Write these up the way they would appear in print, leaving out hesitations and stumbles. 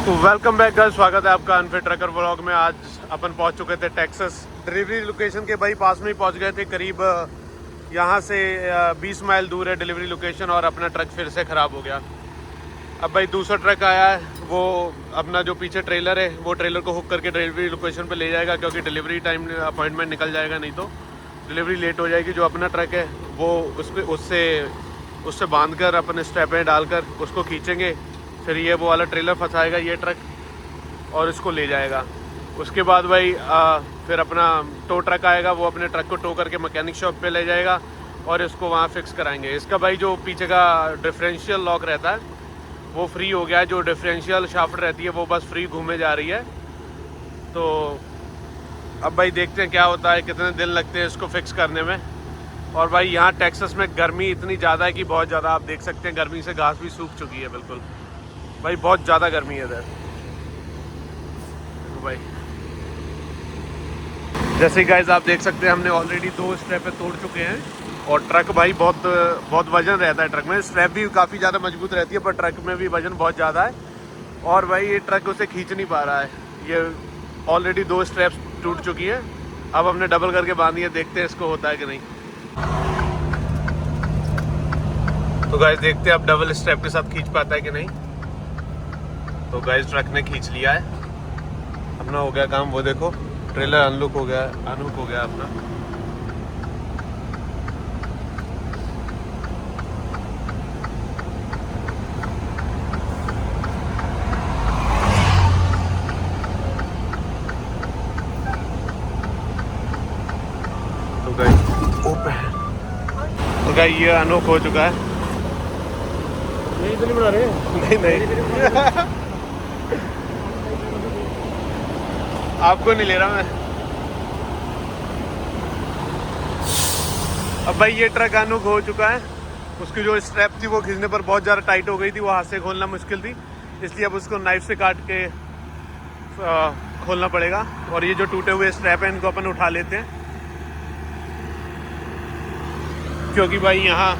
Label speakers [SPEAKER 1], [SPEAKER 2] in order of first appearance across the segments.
[SPEAKER 1] तो welcome back guys, स्वागत है आपका अनफिट ट्रकर व्लॉग में। आज अपन पहुंच चुके थे टेक्सास। डिलीवरी लोकेशन के भाई पास में ही पहुंच गए थे। करीब यहाँ से 20 माइल दूर है डिलीवरी लोकेशन, और अपना ट्रक फिर से ख़राब हो गया। अब भाई दूसरा ट्रक आया है, वो अपना जो पीछे ट्रेलर है वो ट्रेलर को हुक करके डिलीवरी लोकेशन पे ले जाएगा, क्योंकि डिलीवरी टाइम अपॉइंटमेंट निकल जाएगा, नहीं तो डिलीवरी लेट हो जाएगी। जो अपना ट्रक है वो उससे बांध कर अपन स्ट्रैपें डालकर उसको खींचेंगे, फिर ये वो वाला ट्रेलर फंसाएगा ये ट्रक और इसको ले जाएगा। उसके बाद भाई फिर अपना टो ट्रक आएगा, वो अपने ट्रक को टो करके मैकेनिक शॉप पे ले जाएगा और इसको वहाँ फिक्स कराएंगे। इसका भाई जो पीछे का डिफरेंशियल लॉक रहता है वो फ्री हो गया है, जो डिफरेंशियल शाफ्ट रहती है वो बस फ्री घूमे जा रही है। तो अब भाई देखते हैं क्या होता है, कितने दिन लगते हैं इसको फिक्स करने में। और भाई यहाँ टेक्सास में गर्मी इतनी ज़्यादा है कि बहुत ज़्यादा, आप देख सकते हैं गर्मी से घास भी सूख चुकी है बिल्कुल। भाई बहुत ज़्यादा गर्मी है इधर। भाई जैसे गाइस आप देख सकते हैं हमने ऑलरेडी 2 स्ट्रैप तोड़ चुके हैं, और ट्रक भाई बहुत वजन रहता है ट्रक में। स्ट्रैप भी काफ़ी ज़्यादा मजबूत रहती है, पर ट्रक में भी वजन बहुत ज़्यादा है, और भाई ये ट्रक उसे खींच नहीं पा रहा है। ये ऑलरेडी 2 स्ट्रैप्स टूट चुकी है, अब हमने डबल करके बांधी है, देखते हैं इसको होता है कि नहीं। तो गाइस देखते हैं अब डबल स्ट्रैप के साथ खींच पाता है कि नहीं। तो गाइस ट्रक ने खींच लिया है, अपना हो गया काम। वो देखो ट्रेलर अनहुक हो गया अपना। तो गाइस ये अनहुक हो चुका है।
[SPEAKER 2] नहीं तो नहीं बना रहे।
[SPEAKER 1] नहीं आपको नहीं ले रहा मैं। अब भाई ये ट्रक अनहुक हो चुका है। उसकी जो स्ट्रैप थी वो खींचने पर बहुत ज़्यादा टाइट हो गई थी, वो हाथ से खोलना मुश्किल थी, इसलिए अब उसको नाइफ से काट के खोलना पड़ेगा। और ये जो टूटे हुए स्ट्रैप हैं इनको अपन उठा लेते हैं, क्योंकि भाई यहाँ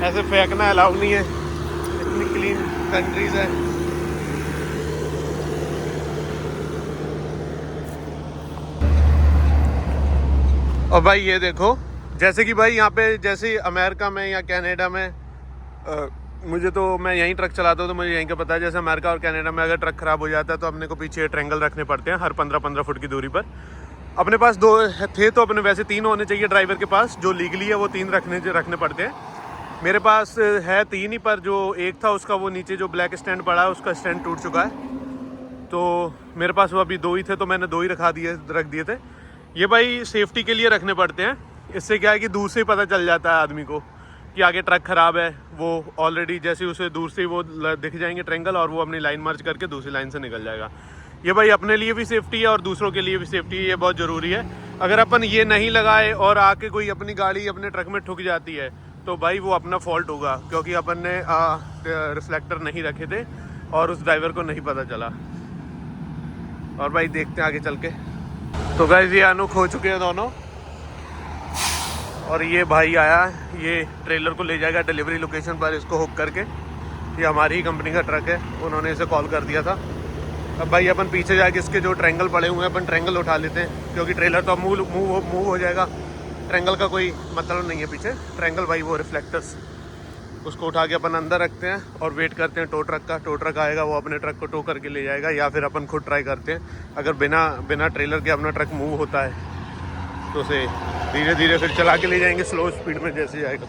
[SPEAKER 1] ऐसे फेंकना अलाउ नहीं है, इतनी क्लीन कंट्रीज है। और भाई ये देखो, जैसे कि भाई यहाँ पे जैसे अमेरिका में या कनाडा में मुझे तो मैं यहीं ट्रक चलाता हूँ तो मुझे यहीं का पता है। जैसे अमेरिका और कनाडा में अगर ट्रक ख़राब हो जाता है तो अपने को पीछे ट्रैंगल रखने पड़ते हैं हर 15-15 फुट की दूरी पर। अपने पास 2 थे, तो अपने वैसे 3 होने चाहिए ड्राइवर के पास, जो लीगली है वो 3 रखने पड़ते हैं। मेरे पास है 3 ही, पर जो एक था उसका वो नीचे जो ब्लैक स्टैंड पड़ा है उसका स्टैंड टूट चुका है, तो मेरे पास वो अभी 2 ही थे, तो मैंने 2 ही रख दिए थे। ये भाई सेफ्टी के लिए रखने पड़ते हैं। इससे क्या है कि दूर से ही पता चल जाता है आदमी को कि आगे ट्रक ख़राब है। वो ऑलरेडी जैसे उसे दूर से ही वो दिख जाएंगे ट्रैंगल, और वो अपनी लाइन मर्ज करके दूसरी लाइन से निकल जाएगा। ये भाई अपने लिए भी सेफ्टी है और दूसरों के लिए भी सेफ्टी है, ये बहुत ज़रूरी है। अगर अपन ये नहीं लगाए और आके कोई अपनी गाड़ी अपने ट्रक में ठुक जाती है तो भाई वो अपना फॉल्ट होगा, क्योंकि अपन ने रिफ्लेक्टर नहीं रखे थे और उस ड्राइवर को नहीं पता चला। और भाई देखते हैं आगे चल के। तो गाइस ये अनहुक हो चुके हैं दोनों, और ये भाई आया, ये ट्रेलर को ले जाएगा डिलीवरी लोकेशन पर इसको हुक करके। ये हमारी ही कंपनी का ट्रक है, उन्होंने इसे कॉल कर दिया था। अब भाई अपन पीछे जाके इसके जो ट्रैंगल पड़े हुए हैं अपन ट्रैंगल उठा लेते हैं, क्योंकि ट्रेलर तो अब मूव हो जाएगा। ट्रैंगल का कोई मतलब नहीं है पीछे। ट्रैंगल भाई वो रिफ्लेक्टर्स, उसको उठा के अपन अंदर रखते हैं और वेट करते हैं टो ट्रक का। टो ट्रक आएगा, वो अपने ट्रक को टो करके ले जाएगा, या फिर अपन खुद ट्राई करते हैं। अगर बिना ट्रेलर के अपना ट्रक मूव होता है तो उसे धीरे धीरे फिर चला के ले जाएंगे स्लो स्पीड में जैसे जाएगा।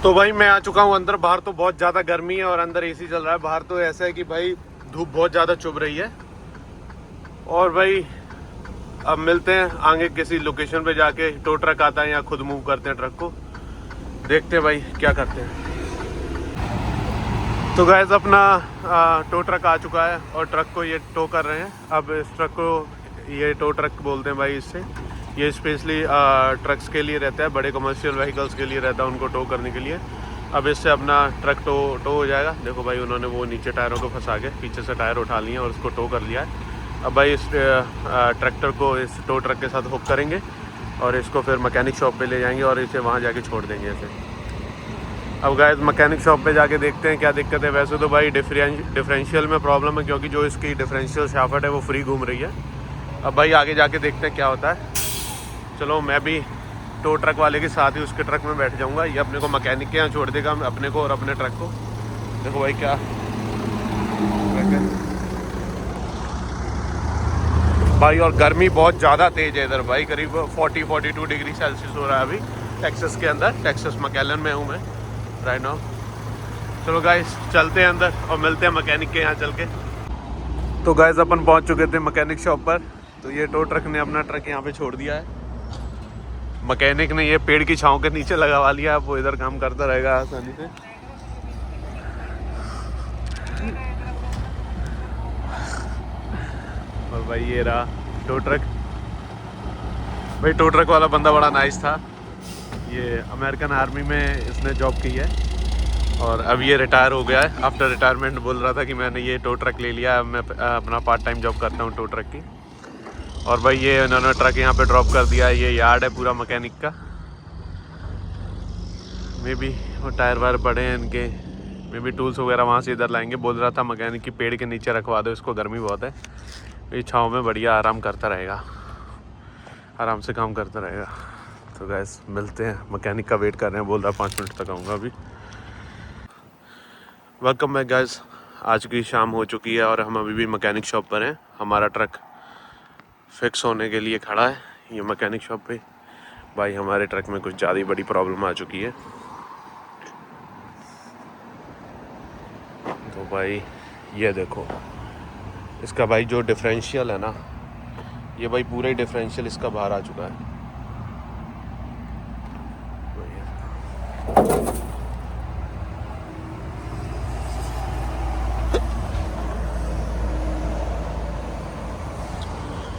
[SPEAKER 1] तो भाई मैं आ चुका हूँ अंदर। बाहर तो बहुत ज़्यादा गर्मी है और अंदर एसी चल रहा है। बाहर तो ऐसा है कि भाई धूप बहुत ज़्यादा चुभ रही है। और भाई अब मिलते हैं आगे किसी लोकेशन पे जाके। टो ट्रक आता है या खुद मूव करते हैं ट्रक को, देखते हैं भाई क्या करते हैं। तो गाइस अपना टो ट्रक आ चुका है और ट्रक को ये टो कर रहे हैं। अब इस ट्रक को ये टो ट्रक बोलते हैं भाई। इससे ये स्पेशली ट्रक्स के लिए रहता है, बड़े कमर्शियल व्हीकल्स के लिए रहता है उनको टो करने के लिए। अब इससे अपना ट्रक टो हो जाएगा। देखो भाई उन्होंने वो नीचे टायरों को फंसा के पीछे से टायर उठा लिए और उसको टो कर लिया है। अब भाई इस ट्रैक्टर को इस टो ट्रक के साथ हुक करेंगे और इसको फिर मैकेनिक शॉप पे ले जाएंगे और इसे वहाँ जाके छोड़ देंगे इसे। अब गाइस मैकेनिक शॉप पे जाके देखते हैं क्या दिक्कत है। वैसे तो भाई डिफरेंशियल में प्रॉब्लम है, क्योंकि जो इसकी डिफरेंशियल शाफ्ट है वो फ्री घूम रही है। अब भाई आगे जाके देखते हैं क्या होता है। चलो मैं भी टो ट्रक वाले के साथ ही उसके ट्रक में बैठ जाऊँगा, ये अपने को मैकेनिक के यहाँ छोड़ देगा, अपने को और अपने ट्रक को। देखो भाई क्या भाई, और गर्मी बहुत ज़्यादा तेज़ है इधर भाई, करीब 40-42 डिग्री सेल्सियस हो रहा है अभी टेक्सास के अंदर। टेक्सास मैकेलन में हूँ मैं राइट नाउ। चलो गाइस चलते हैं अंदर और मिलते हैं मैकेनिक के यहाँ चल के। तो गाइस अपन पहुँच चुके थे मैकेनिक शॉप पर। तो ये टो ट्रक ने अपना ट्रक यहाँ पे छोड़ दिया है। मैकेनिक ने ये पेड़ की छांव के नीचे लगवा लिया, अब वो इधर काम करता रहेगा आसानी से। और भाई ये रहा टो ट्रक। भाई टो ट्रक वाला बंदा बड़ा नाइस था, ये अमेरिकन आर्मी में इसने जॉब की है और अब ये रिटायर हो गया है। आफ्टर रिटायरमेंट बोल रहा था कि मैंने ये टो ट्रक ले लिया, मैं अपना पार्ट टाइम जॉब करता हूँ टो ट्रक की। और भाई ये इन्होंने ट्रक यहाँ पे ड्रॉप कर दिया है, ये यार्ड है पूरा मैकेनिक का। मे बी वो टायर वायर पड़े हैं इनके, मे बी टूल्स वगैरह वहाँ से इधर लाएंगे। बोल रहा था मैकेनिक की पेड़ के नीचे रखवा दो इसको, गर्मी बहुत है, ये छाँव में बढ़िया आराम करता रहेगा, आराम से काम करता रहेगा। तो गैस मिलते हैं, मैकेनिक का वेट कर रहे हैं, बोल रहा है 5 मिनट तक आऊँगा अभी। वेलकम बैक गाइस, आज की शाम हो चुकी है और हम अभी भी मैकेनिक शॉप पर हैं। हमारा ट्रक फिक्स होने के लिए खड़ा है ये मैकेनिक शॉप पे। भाई हमारे ट्रक में कुछ ज़्यादा ही बड़ी प्रॉब्लम आ चुकी है। तो भाई ये देखो इसका भाई जो डिफरेंशियल है ना, ये भाई पूरा ही डिफरेंशियल इसका बाहर आ चुका है।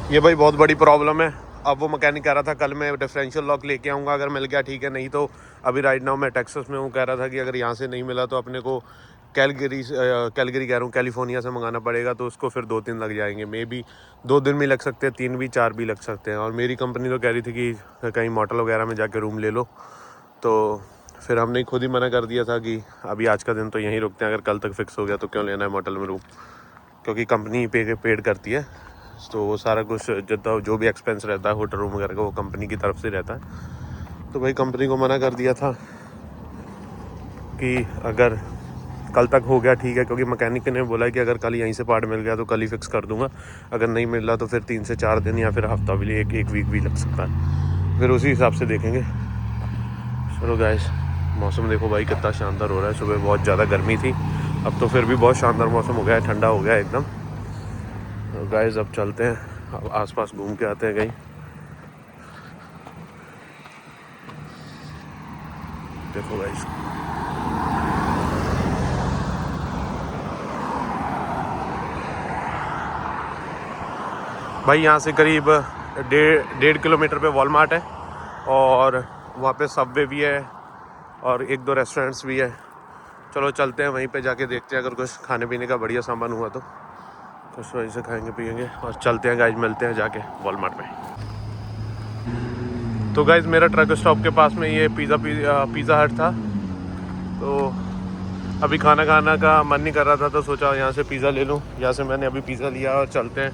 [SPEAKER 1] ये भाई बहुत बड़ी प्रॉब्लम है। अब वो मैकेनिक कह रहा था कल मैं डिफरेंशियल लॉक लेके आऊँगा, अगर मिल गया ठीक है, नहीं तो अभी राइट नाउ मैं टेक्सास में हूँ। कह रहा था कि अगर यहाँ से नहीं मिला तो अपने को कैलगरी कह रहा हूँ कैलिफोर्निया से मंगाना पड़ेगा, तो उसको फिर 2-3 लग जाएंगे। मे बी 2 दिन भी लग सकते हैं, 3 भी 4 भी लग सकते हैं। और मेरी कंपनी तो कह रही थी कि कहीं मोटल वगैरह में जाके रूम ले लो, तो फिर हमने खुद ही मना कर दिया था कि अभी आज का दिन तो यहीं रुकते हैं, अगर कल तक फिक्स हो गया तो क्यों लेना है मोटल में रूम, क्योंकि कंपनी पेड करती है। तो वो सारा कुछ जितना जो भी एक्सपेंस रहता है होटल रूम वगैरह का वो कंपनी की तरफ से रहता है। तो भाई कंपनी को मना कर दिया था कि अगर कल तक हो गया ठीक है, क्योंकि मैकेनिक ने बोला कि अगर कल यहीं से पार्ट मिल गया तो कल ही फिक्स कर दूंगा, अगर नहीं मिल रहा तो फिर 3 से 4 दिन या फिर हफ्ता भी, एक वीक भी लग सकता है, फिर उसी हिसाब से देखेंगे। चलो गाइस मौसम देखो भाई कितना शानदार हो रहा है। सुबह बहुत ज़्यादा गर्मी थी, अब तो फिर भी बहुत शानदार मौसम हो गया है, ठंडा हो गया है एकदम। तो गाइस अब चलते हैं, अब आसपास घूम के आते हैं कहीं। देखो गाइस भाई यहाँ से करीब 1.5 किलोमीटर पे वॉलमार्ट है और वहाँ पे सबवे भी है और 1-2 रेस्टोरेंट्स भी है। चलो चलते हैं वहीं पे जाके देखते हैं, अगर कुछ खाने पीने का बढ़िया सामान हुआ तो कुछ वहीं से खाएंगे पिएंगे और चलते हैं गाइस, मिलते हैं जाके वॉलमार्ट में। तो गाइस मेरा ट्रक स्टॉप के पास में ये पिज़्ज़ा हट था, तो अभी खाना का मन नहीं कर रहा था, तो सोचा यहाँ से पिज़्ज़ा ले लूँ। यहाँ से मैंने अभी पिज़्ज़ा लिया और चलते हैं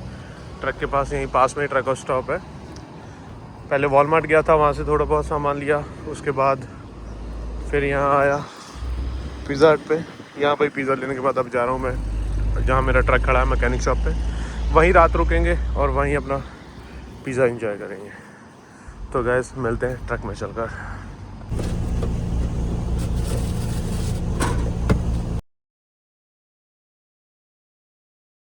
[SPEAKER 1] ट्रक के पास, यहीं पास में ही ट्रक स्टॉप है। पहले वॉलमार्ट गया था, वहाँ से थोड़ा बहुत सामान लिया, उसके बाद फिर यहाँ आया पिज़्ज़ा हट पे। यहाँ भाई पिज़्ज़ा लेने के बाद अब जा रहा हूँ मैं जहाँ मेरा ट्रक खड़ा है मैकेनिक शॉप पे, वहीं रात रुकेंगे और वहीं अपना पिज़्ज़ा एंजॉय करेंगे। तो गैस मिलते हैं ट्रक में चलकर।